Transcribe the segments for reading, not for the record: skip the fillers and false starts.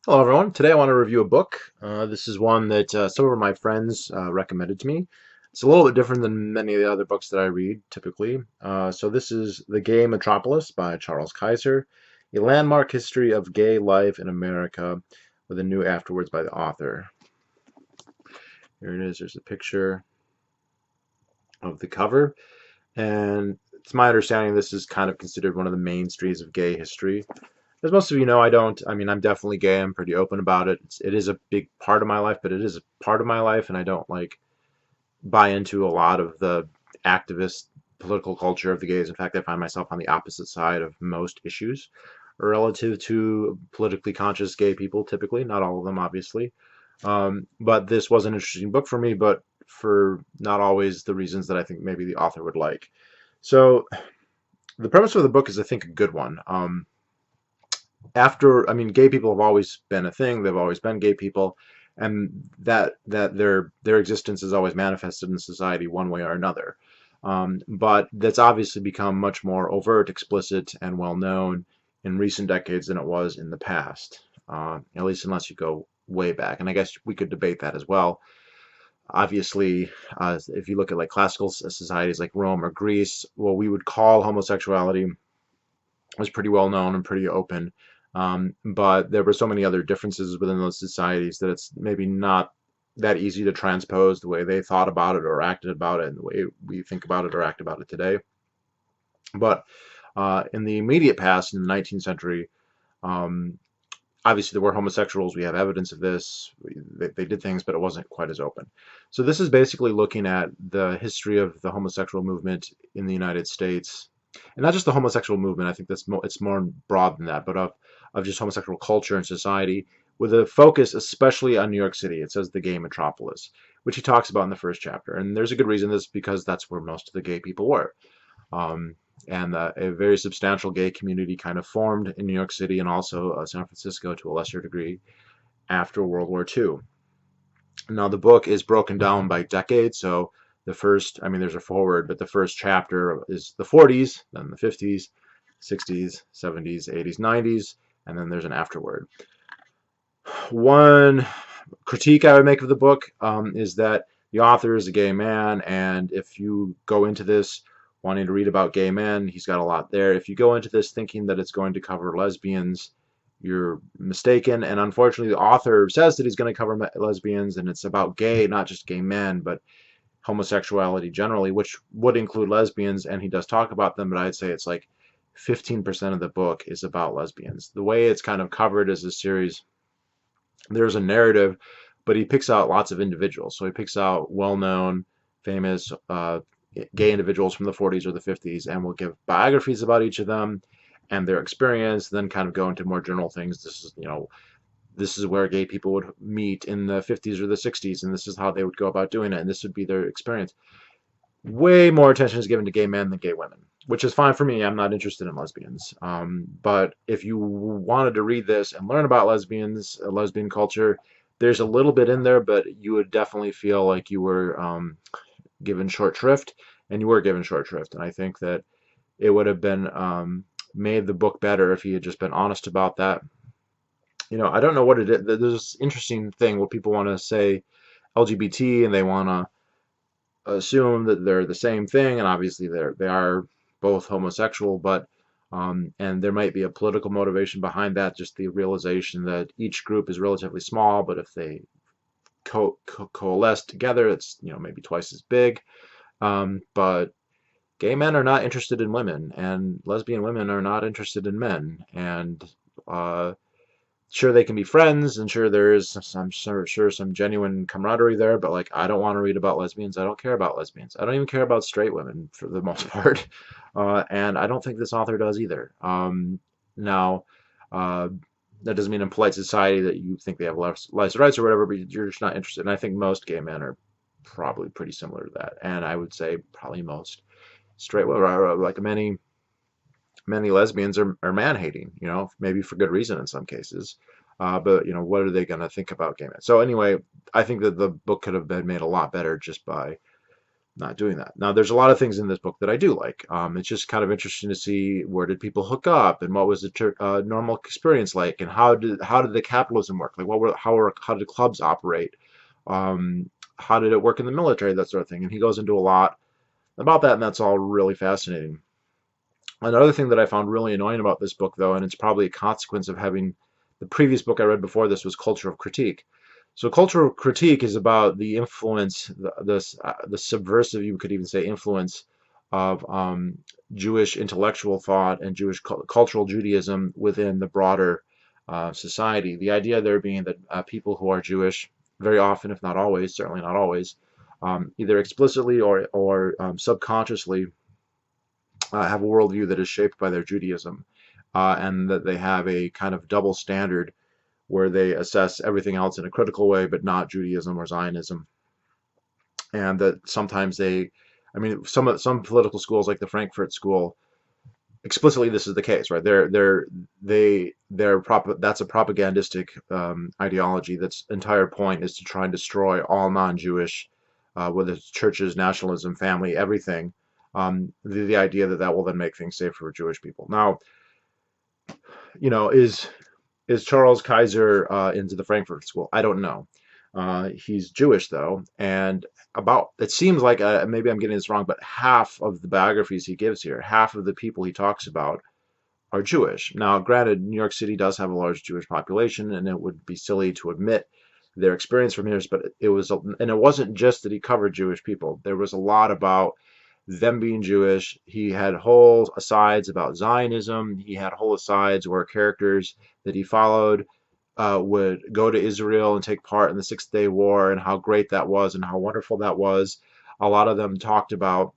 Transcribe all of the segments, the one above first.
Hello, everyone. Today I want to review a book. This is one that some of my friends recommended to me. It's a little bit different than many of the other books that I read typically. So this is The Gay Metropolis by Charles Kaiser, a landmark history of gay life in America with a new afterwards by the author. Here it is. There's a picture of the cover. And it's my understanding this is kind of considered one of the mainstays of gay history. As most of you know, I'm definitely gay. I'm pretty open about it. It is a big part of my life, but it is a part of my life, and I don't like buy into a lot of the activist political culture of the gays. In fact, I find myself on the opposite side of most issues relative to politically conscious gay people, typically. Not all of them, obviously. But this was an interesting book for me, but for not always the reasons that I think maybe the author would like. So, the premise of the book is, I think, a good one. Gay people have always been a thing. They've always been gay people, and that their existence is always manifested in society one way or another. But that's obviously become much more overt, explicit, and well known in recent decades than it was in the past. At least unless you go way back, and I guess we could debate that as well. Obviously, if you look at like classical societies like Rome or Greece, what we would call homosexuality was pretty well known and pretty open. But there were so many other differences within those societies that it's maybe not that easy to transpose the way they thought about it or acted about it and the way we think about it or act about it today. But in the immediate past, in the 19th century, um, obviously there were homosexuals. We have evidence of this. They did things, but it wasn't quite as open. So this is basically looking at the history of the homosexual movement in the United States, and not just the homosexual movement. I think it's more broad than that, but of just homosexual culture and society, with a focus especially on New York City. It says the gay metropolis, which he talks about in the first chapter, and there's a good reason. This because that's where most of the gay people were. Um, and a very substantial gay community kind of formed in New York City and also San Francisco to a lesser degree after World War II. Now, the book is broken down by decades, so there's a foreword, but the first chapter is the 40s, then the 50s, 60s, 70s, 80s, 90s, and then there's an afterword. One critique I would make of the book is that the author is a gay man, and if you go into this wanting to read about gay men, he's got a lot there. If you go into this thinking that it's going to cover lesbians, you're mistaken. And unfortunately, the author says that he's going to cover lesbians, and it's about gay, not just gay men, but homosexuality generally, which would include lesbians, and he does talk about them, but I'd say it's like 15% of the book is about lesbians. The way it's kind of covered as a series, there's a narrative, but he picks out lots of individuals. So he picks out well-known, famous gay individuals from the 40s or the 50s, and will give biographies about each of them and their experience, then kind of go into more general things. This is where gay people would meet in the 50s or the 60s, and this is how they would go about doing it, and this would be their experience. Way more attention is given to gay men than gay women, which is fine for me. I'm not interested in lesbians. But if you wanted to read this and learn about lesbians, lesbian culture, there's a little bit in there, but you would definitely feel like you were given short shrift, and you were given short shrift. And I think that it would have been made the book better if he had just been honest about that. I don't know what it is. There's this interesting thing where people want to say LGBT and they want to assume that they're the same thing, and obviously they are both homosexual, but and there might be a political motivation behind that, just the realization that each group is relatively small, but if they coalesce together, it's maybe twice as big. But gay men are not interested in women, and lesbian women are not interested in men, and sure they can be friends, and sure there is sure some genuine camaraderie there, but like I don't want to read about lesbians. I don't care about lesbians. I don't even care about straight women for the most part, and I don't think this author does either. Now, uh, that doesn't mean in polite society that you think they have less rights or whatever, but you're just not interested. And I think most gay men are probably pretty similar to that, and I would say probably most straight women, like many lesbians are man-hating, maybe for good reason in some cases. But what are they going to think about gay men? So anyway, I think that the book could have been made a lot better just by not doing that. Now, there's a lot of things in this book that I do like. It's just kind of interesting to see where did people hook up and what was the normal experience like, and how did the capitalism work? Like, how did clubs operate? How did it work in the military? That sort of thing. And he goes into a lot about that, and that's all really fascinating. Another thing that I found really annoying about this book, though, and it's probably a consequence of having the previous book I read before this was Culture of Critique. So Culture of Critique is about the influence, the subversive, you could even say, influence of Jewish intellectual thought and Jewish cultural Judaism within the broader society. The idea there being that people who are Jewish, very often, if not always, certainly not always, either explicitly or subconsciously, have a worldview that is shaped by their Judaism, and that they have a kind of double standard where they assess everything else in a critical way, but not Judaism or Zionism. And that sometimes I mean, some political schools like the Frankfurt School, explicitly this is the case, right? That's a propagandistic ideology. That's entire point is to try and destroy all non-Jewish, whether it's churches, nationalism, family, everything. The idea that that will then make things safer for Jewish people. Now, is Charles Kaiser into the Frankfurt School? I don't know. He's Jewish though, and about it seems like maybe I'm getting this wrong, but half of the biographies he gives here, half of the people he talks about are Jewish. Now, granted, New York City does have a large Jewish population, and it would be silly to admit their experience from here, but and it wasn't just that he covered Jewish people. There was a lot about them being Jewish. He had whole asides about Zionism. He had whole asides where characters that he followed would go to Israel and take part in the Six-Day War and how great that was and how wonderful that was. A lot of them talked about,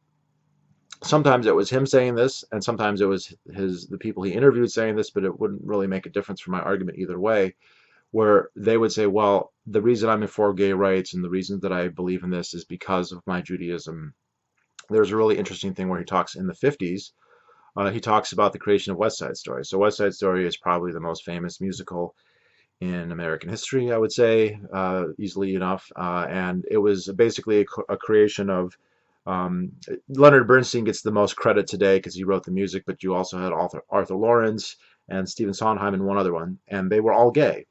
sometimes it was him saying this, and sometimes it was the people he interviewed saying this, but it wouldn't really make a difference for my argument either way, where they would say, well, the reason I'm for gay rights and the reason that I believe in this is because of my Judaism. There's a really interesting thing where he talks in the 50s. He talks about the creation of West Side Story. So West Side Story is probably the most famous musical in American history, I would say, easily enough. And it was basically a creation of Leonard Bernstein gets the most credit today because he wrote the music, but you also had Arthur Lawrence and Stephen Sondheim and one other one, and they were all gay.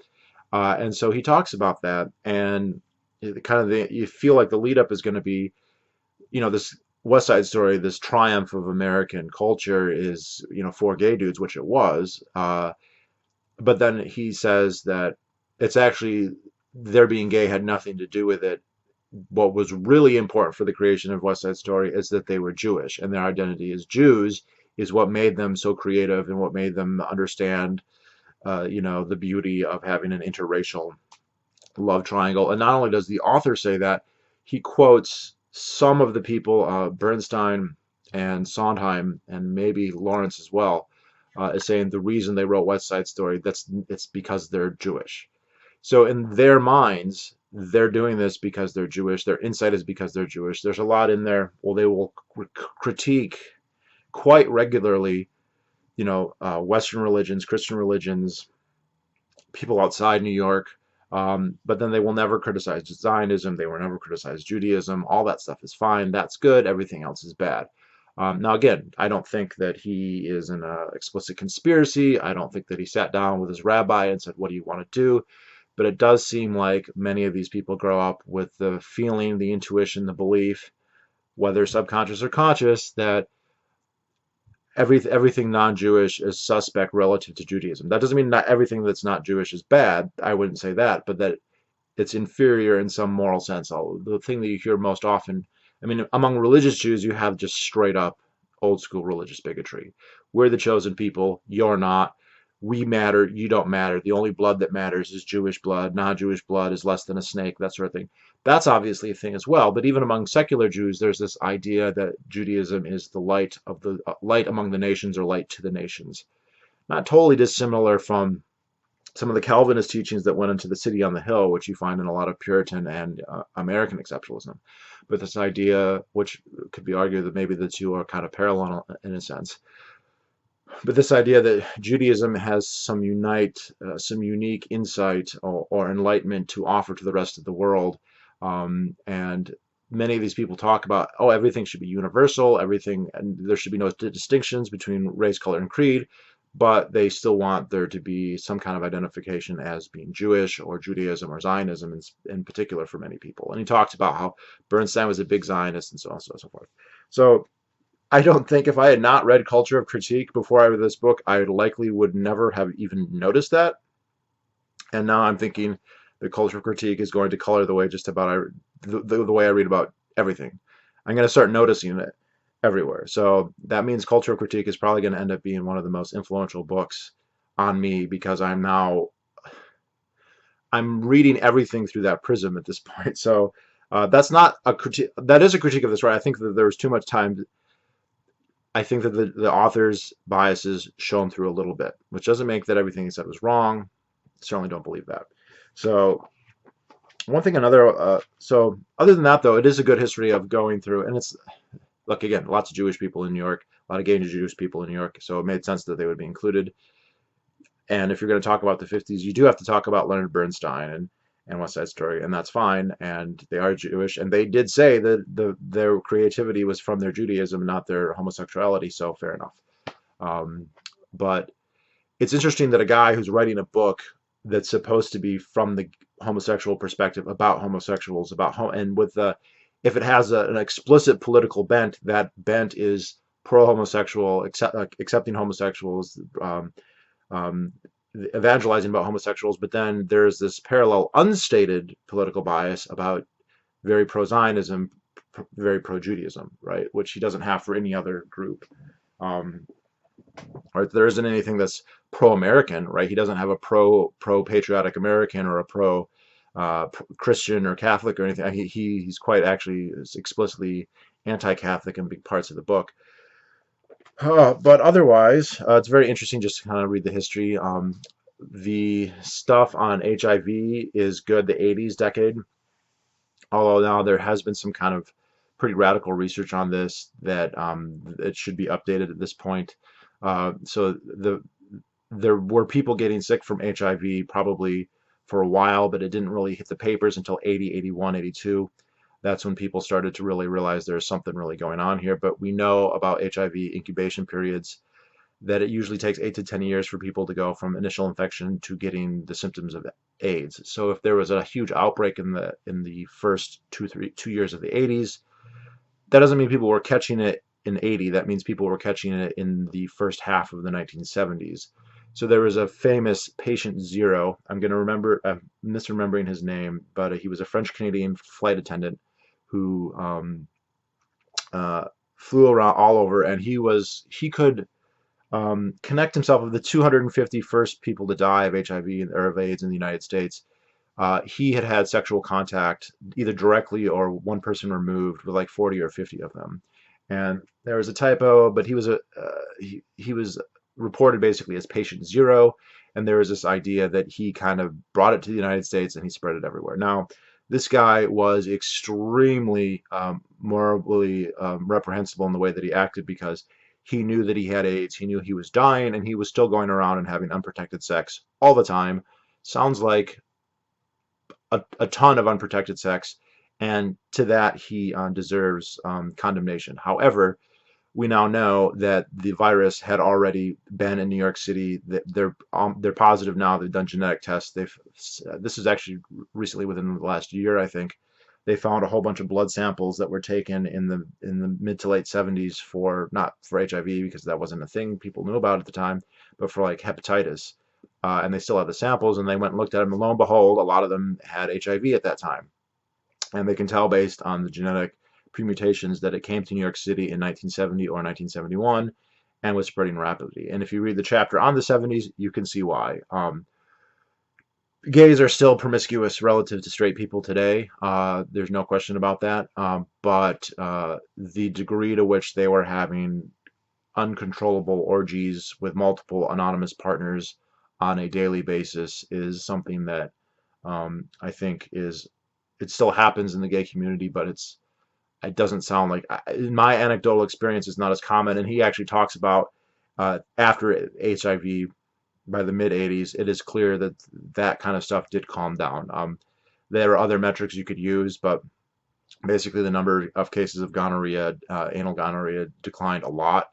And so he talks about that, and you feel like the lead up is going to be, this West Side Story, this triumph of American culture is, for gay dudes, which it was. But then he says that it's actually their being gay had nothing to do with it. What was really important for the creation of West Side Story is that they were Jewish, and their identity as Jews is what made them so creative and what made them understand, the beauty of having an interracial love triangle. And not only does the author say that, he quotes some of the people, Bernstein and Sondheim, and maybe Lawrence as well, is saying the reason they wrote West Side Story, it's because they're Jewish. So in their minds, they're doing this because they're Jewish. Their insight is because they're Jewish. There's a lot in there. Well, they will critique quite regularly, Western religions, Christian religions, people outside New York. But then they will never criticize Zionism. They will never criticize Judaism. All that stuff is fine. That's good. Everything else is bad. Now, again, I don't think that he is in an explicit conspiracy. I don't think that he sat down with his rabbi and said, what do you want to do? But it does seem like many of these people grow up with the feeling, the intuition, the belief, whether subconscious or conscious, that everything non-Jewish is suspect relative to Judaism. That doesn't mean not everything that's not Jewish is bad. I wouldn't say that, but that it's inferior in some moral sense. The thing that you hear most often, I mean, among religious Jews, you have just straight up old school religious bigotry. We're the chosen people. You're not. We matter. You don't matter. The only blood that matters is Jewish blood. Non-Jewish blood is less than a snake, that sort of thing. That's obviously a thing as well. But even among secular Jews, there's this idea that Judaism is the light of the light among the nations, or light to the nations. Not totally dissimilar from some of the Calvinist teachings that went into the city on the hill, which you find in a lot of Puritan and American exceptionalism. But this idea, which could be argued that maybe the two are kind of parallel in a sense, but this idea that Judaism has some unique insight or enlightenment to offer to the rest of the world, and many of these people talk about, oh, everything should be universal, everything, and there should be no distinctions between race, color, and creed, but they still want there to be some kind of identification as being Jewish or Judaism or Zionism in particular for many people. And he talks about how Bernstein was a big Zionist and so on and so forth. So I don't think if I had not read Culture of Critique before I read this book, I likely would never have even noticed that. And now I'm thinking the Culture of Critique is going to color the way just about the way I read about everything. I'm going to start noticing it everywhere. So that means Culture of Critique is probably going to end up being one of the most influential books on me because I'm reading everything through that prism at this point. So that's not a critique. That is a critique of this, right? I think that there was too much time. I think that the author's biases shone through a little bit, which doesn't make that everything he said was wrong. Certainly don't believe that. So one thing, so other than that, though, it is a good history of going through, and it's, look, again, lots of Jewish people in New York, a lot of gay Jewish people in New York, so it made sense that they would be included. And if you're going to talk about the 50s, you do have to talk about Leonard Bernstein and West Side Story, and that's fine. And they are Jewish, and they did say that their creativity was from their Judaism, not their homosexuality, so fair enough. But it's interesting that a guy who's writing a book that's supposed to be from the homosexual perspective about homosexuals, and with if it has an explicit political bent, that bent is pro-homosexual, accepting homosexuals, um, evangelizing about homosexuals, but then there's this parallel unstated political bias about very pro-Zionism, very pro-Judaism, right? Which he doesn't have for any other group. Or there isn't anything that's pro-American, right? He doesn't have a pro-patriotic American or a Christian or Catholic or anything. He's quite actually explicitly anti-Catholic in big parts of the book. But otherwise, it's very interesting just to kind of read the history. The stuff on HIV is good, the 80s decade, although now there has been some kind of pretty radical research on this that it should be updated at this point. So there were people getting sick from HIV probably for a while, but it didn't really hit the papers until 80, 81, 82. That's when people started to really realize there's something really going on here. But we know about HIV incubation periods that it usually takes 8 to 10 years for people to go from initial infection to getting the symptoms of AIDS. So if there was a huge outbreak in the first 2 years of the 80s, that doesn't mean people were catching it in 80. That means people were catching it in the first half of the 1970s. So there was a famous patient zero. I'm misremembering his name, but he was a French-Canadian flight attendant who flew around all over, and he could connect himself with the 250 first people to die of HIV or of AIDS in the United States. He had sexual contact either directly or one person removed with like 40 or 50 of them. And there was a typo, but he was reported basically as patient zero, and there was this idea that he kind of brought it to the United States and he spread it everywhere. Now, this guy was extremely morally reprehensible in the way that he acted because he knew that he had AIDS, he knew he was dying, and he was still going around and having unprotected sex all the time. Sounds like a ton of unprotected sex, and to that he deserves condemnation. However, we now know that the virus had already been in New York City. They're positive now. They've done genetic tests. This is actually recently, within the last year, I think. They found a whole bunch of blood samples that were taken in the mid to late 70s not for HIV because that wasn't a thing people knew about at the time, but for like hepatitis. And they still have the samples, and they went and looked at them, and lo and behold, a lot of them had HIV at that time. And they can tell based on the genetic permutations that it came to New York City in 1970 or 1971 and was spreading rapidly. And if you read the chapter on the 70s, you can see why. Gays are still promiscuous relative to straight people today. There's no question about that. But the degree to which they were having uncontrollable orgies with multiple anonymous partners on a daily basis is something that I think it still happens in the gay community, but it doesn't sound like, in my anecdotal experience, it's not as common. And he actually talks about after HIV, by the mid 80s, it is clear that kind of stuff did calm down. There are other metrics you could use, but Basically, the number of cases of gonorrhea, anal gonorrhea, declined a lot.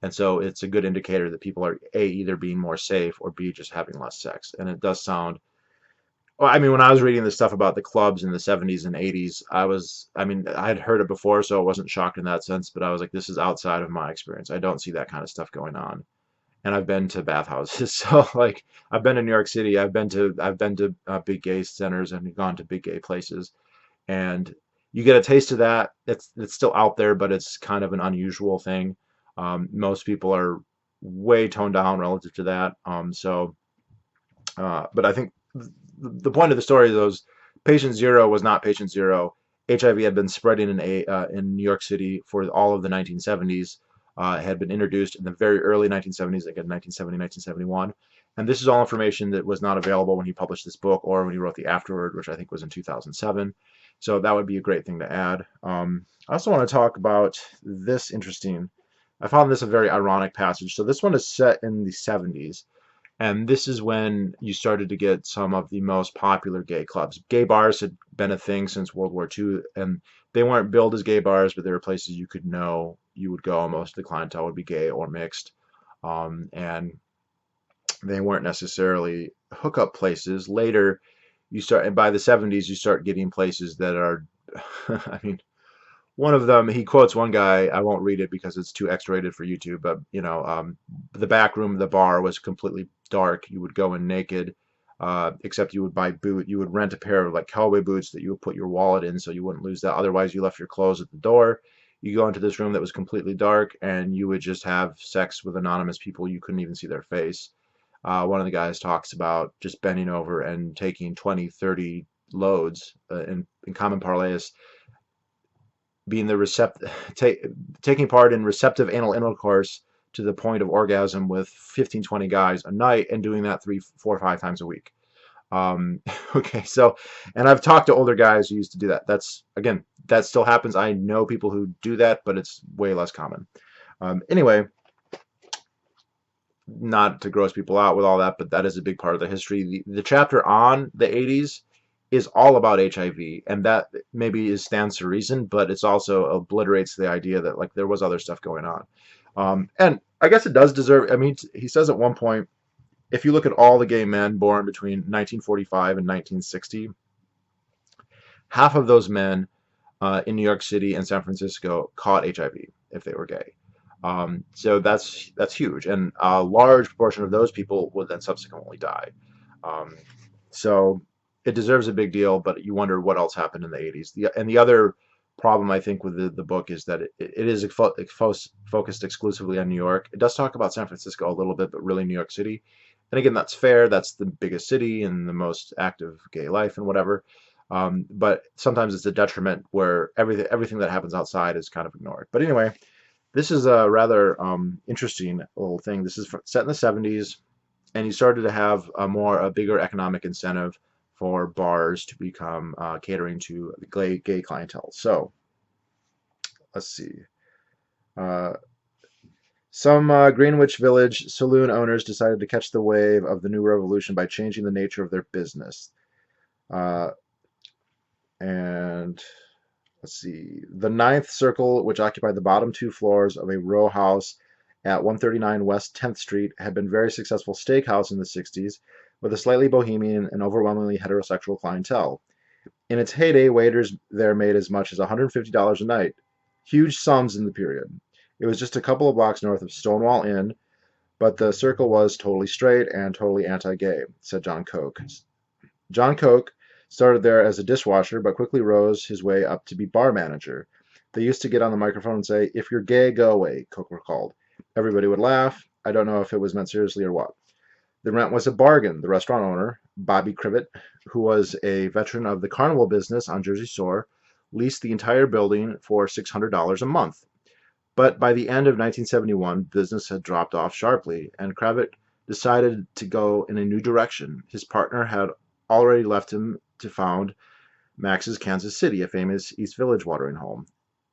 And so it's a good indicator that people are A, either being more safe, or B, just having less sex. And it does sound, well, I mean, when I was reading this stuff about the clubs in the 70s and 80s, I mean, I had heard it before, so I wasn't shocked in that sense, but I was like, this is outside of my experience. I don't see that kind of stuff going on. And I've been to bathhouses, so like, I've been to New York City, I've been to big gay centers and gone to big gay places, and you get a taste of that. It's still out there, but it's kind of an unusual thing. Most people are way toned down relative to that. But I think the point of the story, those patient zero was not patient zero. HIV had been spreading in New York City for all of the 1970s. It had been introduced in the very early 1970s, like in 1970, 1971. And this is all information that was not available when he published this book or when he wrote the afterword, which I think was in 2007. So that would be a great thing to add. I also want to talk about this interesting. I found this a very ironic passage. So this one is set in the 70s. And this is when you started to get some of the most popular gay clubs. Gay bars had been a thing since World War II, and they weren't billed as gay bars, but they were places you could know you would go. Most of the clientele would be gay or mixed. And they weren't necessarily hookup places. Later, and by the 70s, you start getting places that are, I mean, one of them, he quotes one guy. I won't read it because it's too X-rated for YouTube. But the back room of the bar was completely dark. You would go in naked, except you would you would rent a pair of like cowboy boots that you would put your wallet in, so you wouldn't lose that. Otherwise, you left your clothes at the door. You go into this room that was completely dark, and you would just have sex with anonymous people. You couldn't even see their face. One of the guys talks about just bending over and taking 20, 30 loads, in common parlance, being taking part in receptive anal intercourse to the point of orgasm with 15, 20 guys a night, and doing that 3, 4, 5 times a week. Okay, so, and I've talked to older guys who used to do that. Again, that still happens. I know people who do that, but it's way less common. Anyway, not to gross people out with all that, but that is a big part of the history. The chapter on the 80s is all about HIV, and that maybe stands to reason, but it's also obliterates the idea that like there was other stuff going on. And I guess it does deserve. I mean, he says at one point, if you look at all the gay men born between 1945 and 1960, half of those men in New York City and San Francisco caught HIV if they were gay. So that's huge, and a large proportion of those people would then subsequently die. So it deserves a big deal, but you wonder what else happened in the 80s. And the other problem I think with the book is that it is focused exclusively on New York. It does talk about San Francisco a little bit, but really New York City. And again, that's fair. That's the biggest city and the most active gay life and whatever. But sometimes it's a detriment where everything that happens outside is kind of ignored. But anyway, this is a rather interesting little thing. This is set in the 70s, and you started to have a bigger economic incentive for bars to become catering to the gay clientele. So let's see. Some Greenwich Village saloon owners decided to catch the wave of the new revolution by changing the nature of their business. And let's see. The Ninth Circle, which occupied the bottom 2 floors of a row house at 139 West 10th Street, had been a very successful steakhouse in the 60s, with a slightly bohemian and overwhelmingly heterosexual clientele. In its heyday, waiters there made as much as $150 a night, huge sums in the period. It was just a couple of blocks north of Stonewall Inn, but the Circle was totally straight and totally anti-gay, said John Koch. John Koch started there as a dishwasher, but quickly rose his way up to be bar manager. They used to get on the microphone and say, "If you're gay, go away," Koch recalled. Everybody would laugh. I don't know if it was meant seriously or what. The rent was a bargain. The restaurant owner, Bobby Crivet, who was a veteran of the carnival business on Jersey Shore, leased the entire building for $600 a month. But by the end of 1971, business had dropped off sharply, and Crivet decided to go in a new direction. His partner had already left him to found Max's Kansas City, a famous East Village watering hole.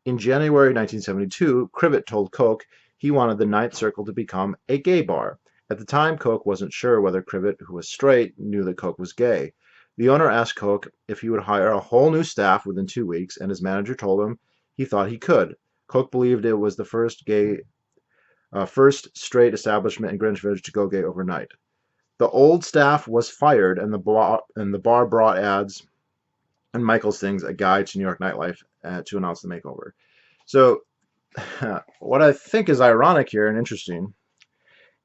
In January 1972, Crivet told Koch he wanted the Ninth Circle to become a gay bar. At the time, Koch wasn't sure whether Crivet, who was straight, knew that Koch was gay. The owner asked Koch if he would hire a whole new staff within 2 weeks, and his manager told him he thought he could. Koch believed it was the first straight establishment in Greenwich Village to go gay overnight. The old staff was fired, and the bar brought ads and Michael sings A Guide to New York Nightlife to announce the makeover. So, what I think is ironic here and interesting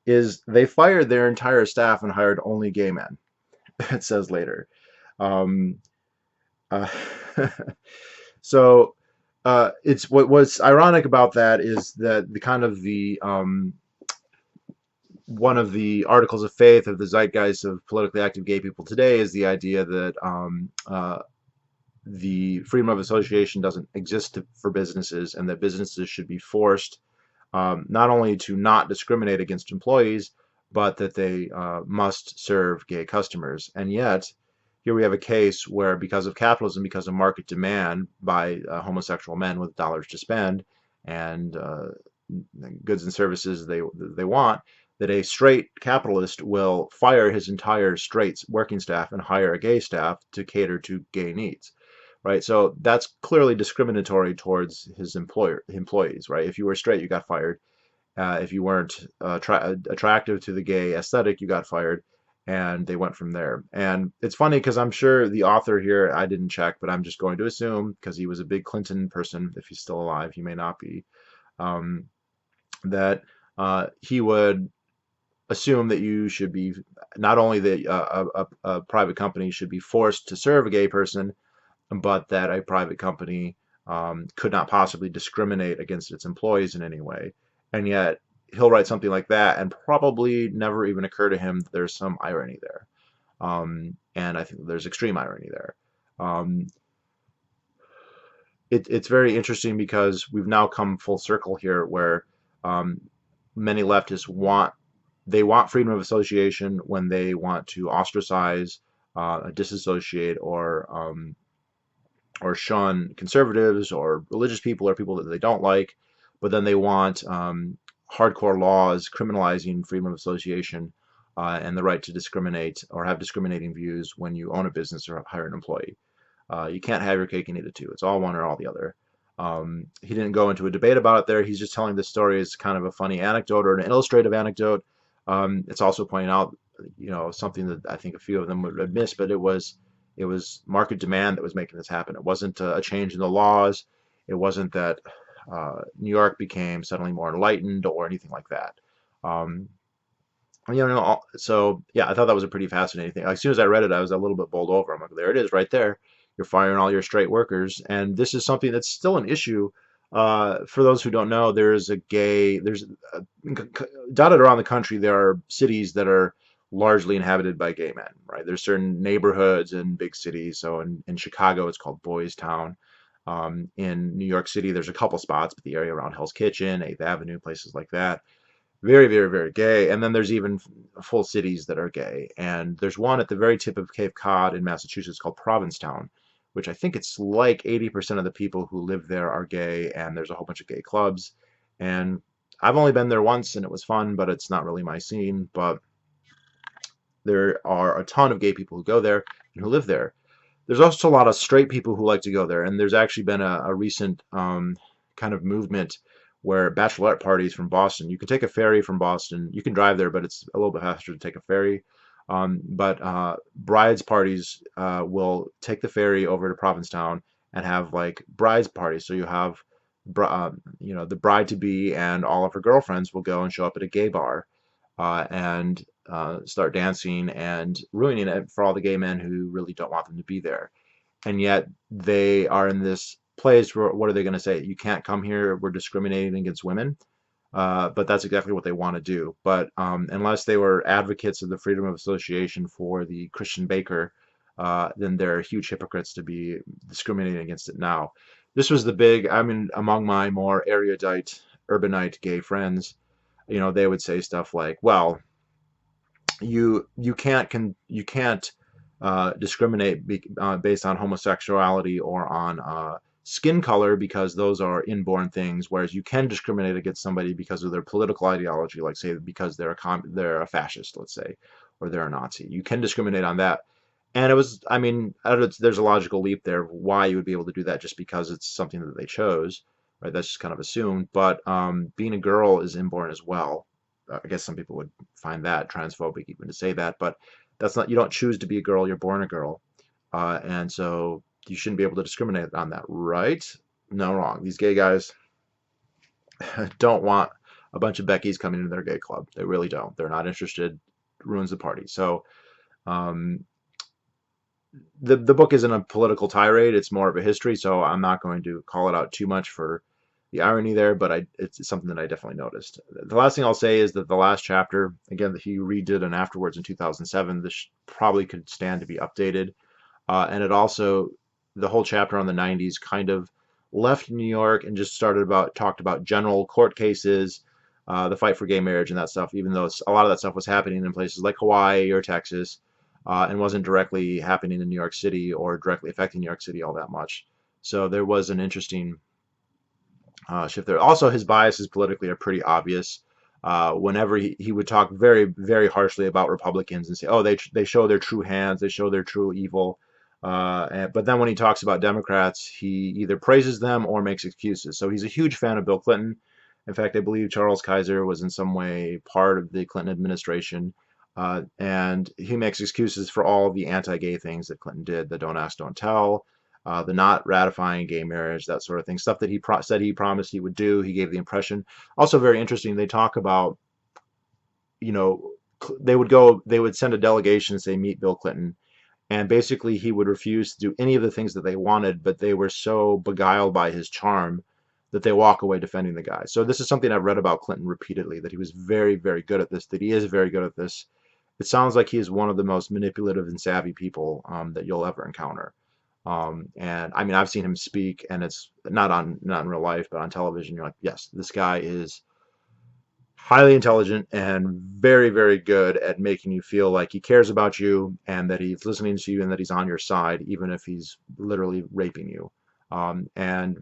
is they fired their entire staff and hired only gay men. It says later. Um, uh, so it's what's ironic about that is that the kind of the one of the articles of faith of the zeitgeist of politically active gay people today is the idea that the freedom of association doesn't exist for businesses, and that businesses should be forced not only to not discriminate against employees, but that they must serve gay customers. And yet, here we have a case where, because of capitalism, because of market demand by homosexual men with dollars to spend and goods and services they want, that a straight capitalist will fire his entire straight working staff and hire a gay staff to cater to gay needs. Right, so that's clearly discriminatory towards his employees. Right, if you were straight, you got fired. If you weren't attractive to the gay aesthetic, you got fired, and they went from there. And it's funny because I'm sure the author here, I didn't check, but I'm just going to assume because he was a big Clinton person. If he's still alive, he may not be. Um, that he would assume that you should be not only that a private company should be forced to serve a gay person, but that a private company could not possibly discriminate against its employees in any way. And yet he'll write something like that and probably never even occur to him that there's some irony there. And I think there's extreme irony there. Um, it's very interesting because we've now come full circle here where um, many leftists want freedom of association when they want to ostracize, disassociate, or shun conservatives or religious people or people that they don't like, but then they want hardcore laws criminalizing freedom of association and the right to discriminate or have discriminating views when you own a business or hire an employee. You can't have your cake and eat it too. It's all one or all the other. He didn't go into a debate about it there. He's just telling this story as kind of a funny anecdote or an illustrative anecdote. It's also pointing out, something that I think a few of them would have missed, but it was market demand that was making this happen. It wasn't a change in the laws. It wasn't that New York became suddenly more enlightened or anything like that. Um, so yeah, I thought that was a pretty fascinating thing. Like, as soon as I read it, I was a little bit bowled over. I'm like, there it is, right there. You're firing all your straight workers, and this is something that's still an issue. For those who don't know, dotted around the country, there are cities that are largely inhabited by gay men, right? There's certain neighborhoods in big cities. So in Chicago, it's called Boys Town. In New York City, there's a couple spots, but the area around Hell's Kitchen, 8th Avenue, places like that, very, very, very gay. And then there's even full cities that are gay. And there's one at the very tip of Cape Cod in Massachusetts called Provincetown, which I think it's like 80% of the people who live there are gay, and there's a whole bunch of gay clubs. And I've only been there once, and it was fun, but it's not really my scene. But there are a ton of gay people who go there and who live there. There's also a lot of straight people who like to go there, and there's actually been a recent kind of movement where bachelorette parties from Boston, you can take a ferry from Boston, you can drive there, but it's a little bit faster to take a ferry. But brides parties will take the ferry over to Provincetown and have like brides parties. So you have, the bride to be and all of her girlfriends will go and show up at a gay bar and start dancing and ruining it for all the gay men who really don't want them to be there. And yet they are in this place where, what are they going to say? You can't come here. We're discriminating against women. But that's exactly what they want to do. But unless they were advocates of the freedom of association for the Christian baker, then they're huge hypocrites to be discriminating against it now. This was the big, I mean, among my more erudite, urbanite gay friends, they would say stuff like, well, you can't discriminate based on homosexuality or on skin color because those are inborn things, whereas you can discriminate against somebody because of their political ideology, like say because they're a fascist, let's say, or they're a Nazi. You can discriminate on that. And it was, I mean, I don't know, there's a logical leap there of why you would be able to do that just because it's something that they chose, right? That's just kind of assumed. But being a girl is inborn as well. I guess some people would find that transphobic even to say that, but that's not, you don't choose to be a girl, you're born a girl. And so you shouldn't be able to discriminate on that, right? No, wrong. These gay guys don't want a bunch of Beckys coming into their gay club. They really don't. They're not interested. Ruins the party. So um, the book isn't a political tirade. It's more of a history. So I'm not going to call it out too much for the irony there, but it's something that I definitely noticed. The last thing I'll say is that the last chapter, again, that he redid and afterwards in 2007, this probably could stand to be updated. And it also, the whole chapter on the 90s kind of left New York and just talked about general court cases, the fight for gay marriage and that stuff, even though a lot of that stuff was happening in places like Hawaii or Texas, and wasn't directly happening in New York City or directly affecting New York City all that much. So there was an interesting shift there. Also, his biases politically are pretty obvious. Whenever he would talk very, very harshly about Republicans and say, oh, they show their true hands, they show their true evil. But then when he talks about Democrats, he either praises them or makes excuses. So he's a huge fan of Bill Clinton. In fact, I believe Charles Kaiser was in some way part of the Clinton administration. And he makes excuses for all of the anti-gay things that Clinton did, the don't ask, don't tell, the not ratifying gay marriage, that sort of thing, stuff that he said he promised he would do. He gave the impression. Also, very interesting. They talk about, you know, they would send a delegation and say meet Bill Clinton, and basically he would refuse to do any of the things that they wanted, but they were so beguiled by his charm that they walk away defending the guy. So this is something I've read about Clinton repeatedly, that he was very, very good at this, that he is very good at this. It sounds like he is one of the most manipulative and savvy people that you'll ever encounter. And I mean, I've seen him speak, and it's not in real life, but on television. You're like, yes, this guy is highly intelligent and very, very good at making you feel like he cares about you and that he's listening to you and that he's on your side, even if he's literally raping you. And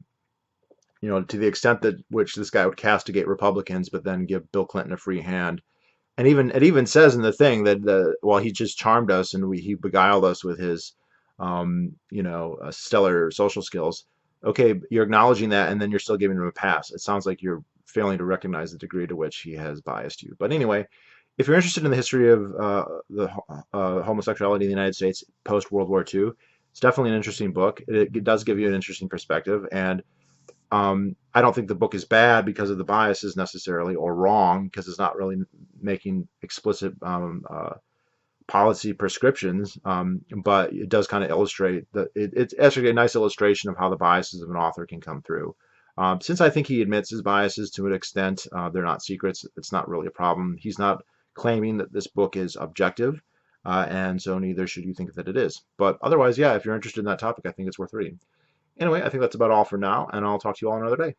you know, to the extent that which this guy would castigate Republicans, but then give Bill Clinton a free hand. And even it even says in the thing that well, he just charmed us and he beguiled us with his stellar social skills. Okay, you're acknowledging that, and then you're still giving him a pass. It sounds like you're failing to recognize the degree to which he has biased you. But anyway, if you're interested in the history of the homosexuality in the United States post World War II, it's definitely an interesting book. It does give you an interesting perspective, and I don't think the book is bad because of the biases necessarily, or wrong because it's not really making explicit policy prescriptions, but it does kind of illustrate that it's actually a nice illustration of how the biases of an author can come through. Since I think he admits his biases to an extent, they're not secrets. It's not really a problem. He's not claiming that this book is objective, and so neither should you think that it is. But otherwise, yeah, if you're interested in that topic, I think it's worth reading. Anyway, I think that's about all for now, and I'll talk to you all another day.